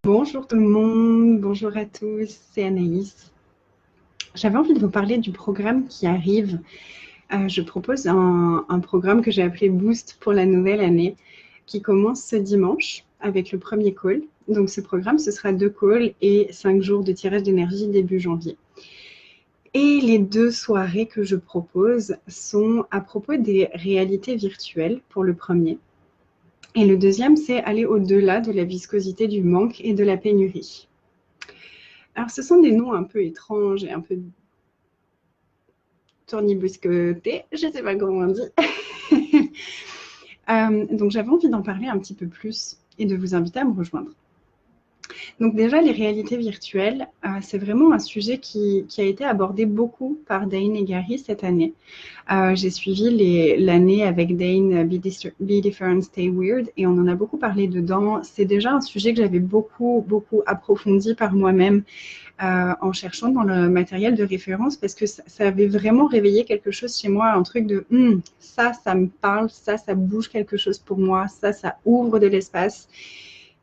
Bonjour tout le monde, bonjour à tous, c'est Anaïs. J'avais envie de vous parler du programme qui arrive. Je propose un programme que j'ai appelé Boost pour la nouvelle année, qui commence ce dimanche avec le premier call. Donc ce programme, ce sera 2 calls et 5 jours de tirage d'énergie début janvier. Et les 2 soirées que je propose sont à propos des réalités virtuelles pour le premier. Et le deuxième, c'est aller au-delà de la viscosité du manque et de la pénurie. Alors, ce sont des noms un peu étranges et un peu tournibuscotés, je ne sais pas comment on dit. Donc, j'avais envie d'en parler un petit peu plus et de vous inviter à me rejoindre. Donc déjà, les réalités virtuelles, c'est vraiment un sujet qui a été abordé beaucoup par Dane et Gary cette année. J'ai suivi l'année avec Dane, Be Different, Stay Weird, et on en a beaucoup parlé dedans. C'est déjà un sujet que j'avais beaucoup approfondi par moi-même en cherchant dans le matériel de référence parce que ça avait vraiment réveillé quelque chose chez moi, un truc de ça me parle, ça bouge quelque chose pour moi, ça ouvre de l'espace.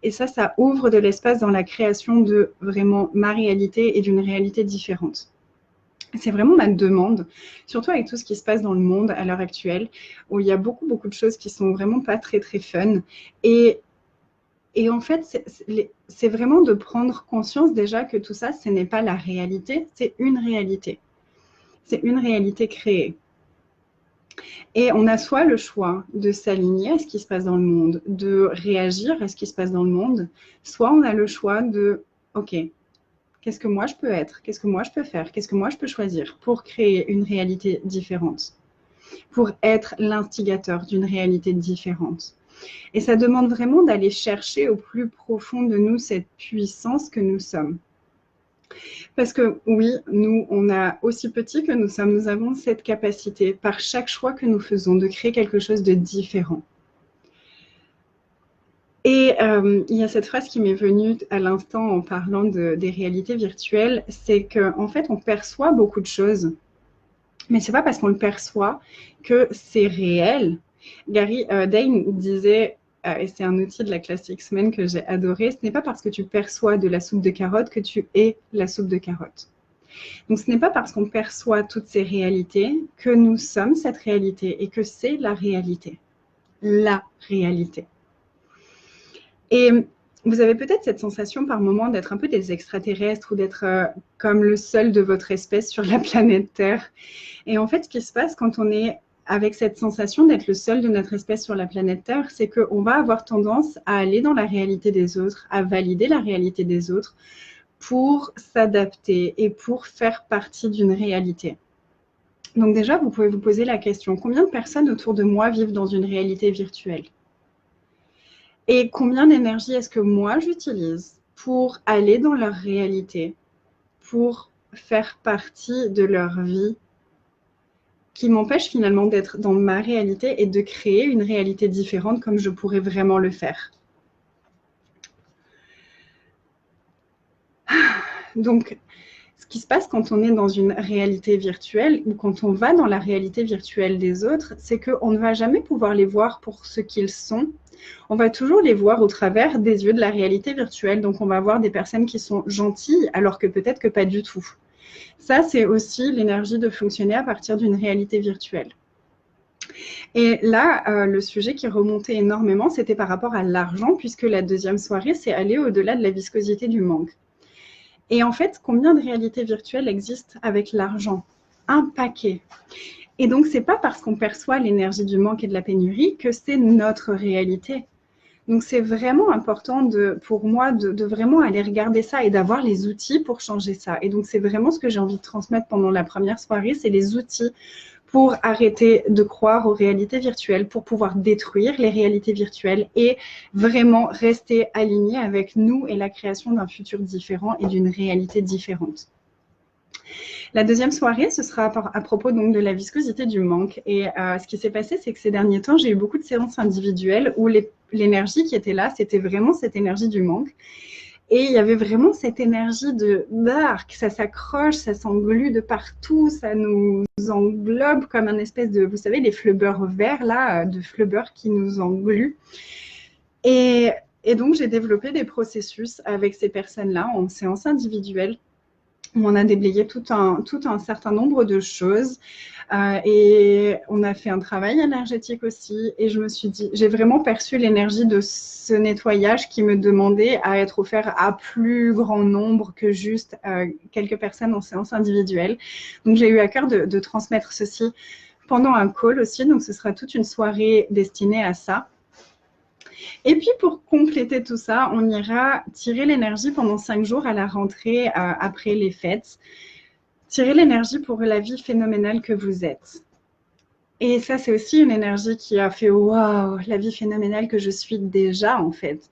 Et ça ouvre de l'espace dans la création de vraiment ma réalité et d'une réalité différente. C'est vraiment ma demande, surtout avec tout ce qui se passe dans le monde à l'heure actuelle, où il y a beaucoup de choses qui sont vraiment pas très fun. Et en fait, c'est vraiment de prendre conscience déjà que tout ça, ce n'est pas la réalité, c'est une réalité. C'est une réalité créée. Et on a soit le choix de s'aligner à ce qui se passe dans le monde, de réagir à ce qui se passe dans le monde, soit on a le choix de, OK, qu'est-ce que moi je peux être? Qu'est-ce que moi je peux faire? Qu'est-ce que moi je peux choisir pour créer une réalité différente? Pour être l'instigateur d'une réalité différente. Et ça demande vraiment d'aller chercher au plus profond de nous cette puissance que nous sommes. Parce que oui, nous, on a aussi petit que nous sommes, nous avons cette capacité, par chaque choix que nous faisons, de créer quelque chose de différent. Et il y a cette phrase qui m'est venue à l'instant en parlant des réalités virtuelles, c'est qu'en fait, on perçoit beaucoup de choses, mais c'est pas parce qu'on le perçoit que c'est réel. Dane disait, et c'est un outil de la classe X-Men que j'ai adoré, ce n'est pas parce que tu perçois de la soupe de carottes que tu es la soupe de carottes. Donc ce n'est pas parce qu'on perçoit toutes ces réalités que nous sommes cette réalité et que c'est la réalité. La réalité. Et vous avez peut-être cette sensation par moment d'être un peu des extraterrestres ou d'être comme le seul de votre espèce sur la planète Terre. Et en fait, ce qui se passe quand on est avec cette sensation d'être le seul de notre espèce sur la planète Terre, c'est qu'on va avoir tendance à aller dans la réalité des autres, à valider la réalité des autres pour s'adapter et pour faire partie d'une réalité. Donc déjà, vous pouvez vous poser la question, combien de personnes autour de moi vivent dans une réalité virtuelle ? Et combien d'énergie est-ce que moi j'utilise pour aller dans leur réalité, pour faire partie de leur vie, qui m'empêche finalement d'être dans ma réalité et de créer une réalité différente comme je pourrais vraiment le faire. Donc, ce qui se passe quand on est dans une réalité virtuelle ou quand on va dans la réalité virtuelle des autres, c'est qu'on ne va jamais pouvoir les voir pour ce qu'ils sont. On va toujours les voir au travers des yeux de la réalité virtuelle. Donc, on va voir des personnes qui sont gentilles alors que peut-être que pas du tout. Ça, c'est aussi l'énergie de fonctionner à partir d'une réalité virtuelle. Et là, le sujet qui remontait énormément, c'était par rapport à l'argent, puisque la deuxième soirée, c'est aller au-delà de la viscosité du manque. Et en fait, combien de réalités virtuelles existent avec l'argent? Un paquet. Et donc, ce n'est pas parce qu'on perçoit l'énergie du manque et de la pénurie que c'est notre réalité. Donc, c'est vraiment important pour moi de vraiment aller regarder ça et d'avoir les outils pour changer ça. Et donc, c'est vraiment ce que j'ai envie de transmettre pendant la première soirée, c'est les outils pour arrêter de croire aux réalités virtuelles, pour pouvoir détruire les réalités virtuelles et vraiment rester aligné avec nous et la création d'un futur différent et d'une réalité différente. La deuxième soirée, ce sera à propos donc de la viscosité du manque. Et ce qui s'est passé, c'est que ces derniers temps, j'ai eu beaucoup de séances individuelles où l'énergie qui était là, c'était vraiment cette énergie du manque. Et il y avait vraiment cette énergie de dark, ça s'accroche, ça s'englue de partout, ça nous englobe comme un espèce de, vous savez, les flubeurs verts là, de flubeurs qui nous engluent. Et Et donc, j'ai développé des processus avec ces personnes-là en séance individuelle où on a déblayé tout un certain nombre de choses et on a fait un travail énergétique aussi. Et je me suis dit, j'ai vraiment perçu l'énergie de ce nettoyage qui me demandait à être offert à plus grand nombre que juste quelques personnes en séance individuelle. Donc, j'ai eu à cœur de transmettre ceci pendant un call aussi. Donc, ce sera toute une soirée destinée à ça. Et puis, pour compléter tout ça, on ira tirer l'énergie pendant 5 jours à la rentrée après les fêtes. Tirer l'énergie pour la vie phénoménale que vous êtes. Et ça, c'est aussi une énergie qui a fait « Waouh, la vie phénoménale que je suis déjà, en fait ».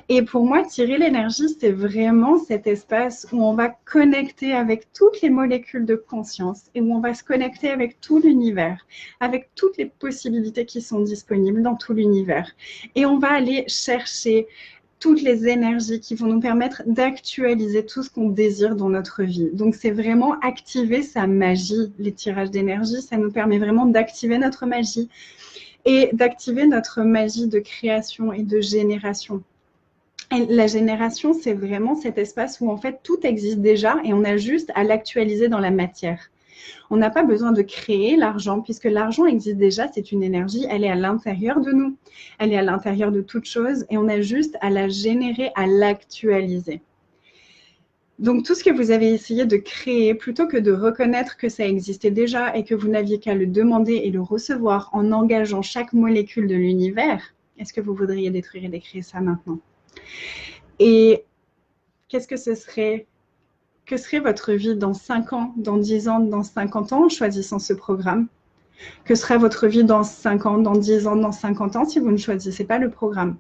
Et pour moi, tirer l'énergie, c'est vraiment cet espace où on va connecter avec toutes les molécules de conscience et où on va se connecter avec tout l'univers, avec toutes les possibilités qui sont disponibles dans tout l'univers. Et on va aller chercher toutes les énergies qui vont nous permettre d'actualiser tout ce qu'on désire dans notre vie. Donc, c'est vraiment activer sa magie. Les tirages d'énergie, ça nous permet vraiment d'activer notre magie et d'activer notre magie de création et de génération. Et la génération, c'est vraiment cet espace où en fait tout existe déjà et on a juste à l'actualiser dans la matière. On n'a pas besoin de créer l'argent puisque l'argent existe déjà, c'est une énergie, elle est à l'intérieur de nous, elle est à l'intérieur de toute chose et on a juste à la générer, à l'actualiser. Donc tout ce que vous avez essayé de créer, plutôt que de reconnaître que ça existait déjà et que vous n'aviez qu'à le demander et le recevoir en engageant chaque molécule de l'univers, est-ce que vous voudriez détruire et décréer ça maintenant ? Et qu'est-ce que ce serait? Que serait votre vie dans 5 ans, dans 10 ans, dans 50 ans en choisissant ce programme? Que serait votre vie dans 5 ans, dans 10 ans, dans 50 ans si vous ne choisissez pas le programme?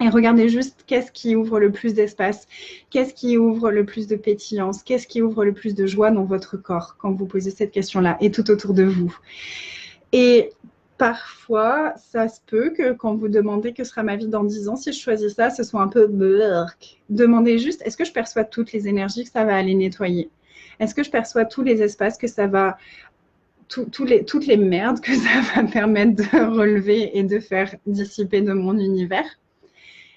Et regardez juste qu'est-ce qui ouvre le plus d'espace, qu'est-ce qui ouvre le plus de pétillance, qu'est-ce qui ouvre le plus de joie dans votre corps quand vous posez cette question-là et tout autour de vous. Et parfois, ça se peut que quand vous demandez que sera ma vie dans 10 ans, si je choisis ça, ce soit un peu blurk. Demandez juste, est-ce que je perçois toutes les énergies que ça va aller nettoyer? Est-ce que je perçois tous les espaces que ça va, toutes les merdes que ça va permettre de relever et de faire dissiper de mon univers?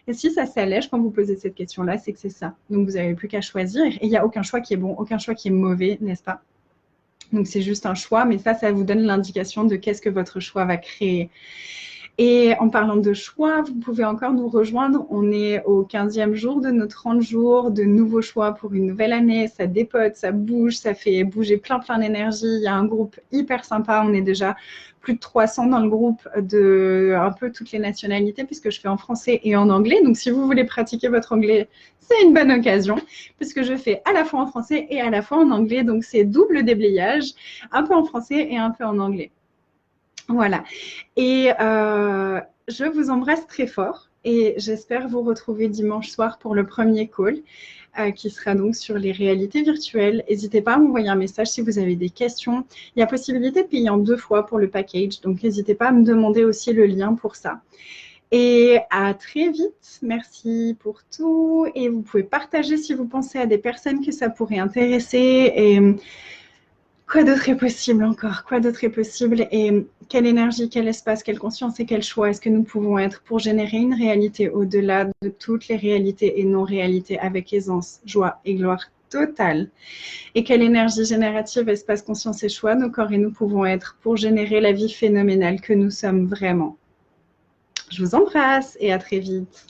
Et si ça s'allège quand vous posez cette question-là, c'est que c'est ça. Donc, vous n'avez plus qu'à choisir. Et il n'y a aucun choix qui est bon, aucun choix qui est mauvais, n'est-ce pas? Donc, c'est juste un choix, mais ça vous donne l'indication de qu'est-ce que votre choix va créer. Et en parlant de choix, vous pouvez encore nous rejoindre. On est au 15e jour de nos 30 jours de nouveaux choix pour une nouvelle année. Ça dépote, ça bouge, ça fait bouger plein d'énergie. Il y a un groupe hyper sympa. On est déjà plus de 300 dans le groupe de un peu toutes les nationalités puisque je fais en français et en anglais. Donc, si vous voulez pratiquer votre anglais, c'est une bonne occasion puisque je fais à la fois en français et à la fois en anglais. Donc, c'est double déblayage, un peu en français et un peu en anglais. Voilà. Et je vous embrasse très fort et j'espère vous retrouver dimanche soir pour le premier call qui sera donc sur les réalités virtuelles. N'hésitez pas à m'envoyer un message si vous avez des questions. Il y a possibilité de payer en 2 fois pour le package, donc n'hésitez pas à me demander aussi le lien pour ça. Et à très vite. Merci pour tout. Et vous pouvez partager si vous pensez à des personnes que ça pourrait intéresser. Et quoi d'autre est possible encore? Quoi d'autre est possible? Et quelle énergie, quel espace, quelle conscience et quel choix est-ce que nous pouvons être pour générer une réalité au-delà de toutes les réalités et non-réalités avec aisance, joie et gloire totale? Et quelle énergie générative, espace, conscience et choix nos corps et nous pouvons être pour générer la vie phénoménale que nous sommes vraiment? Je vous embrasse et à très vite.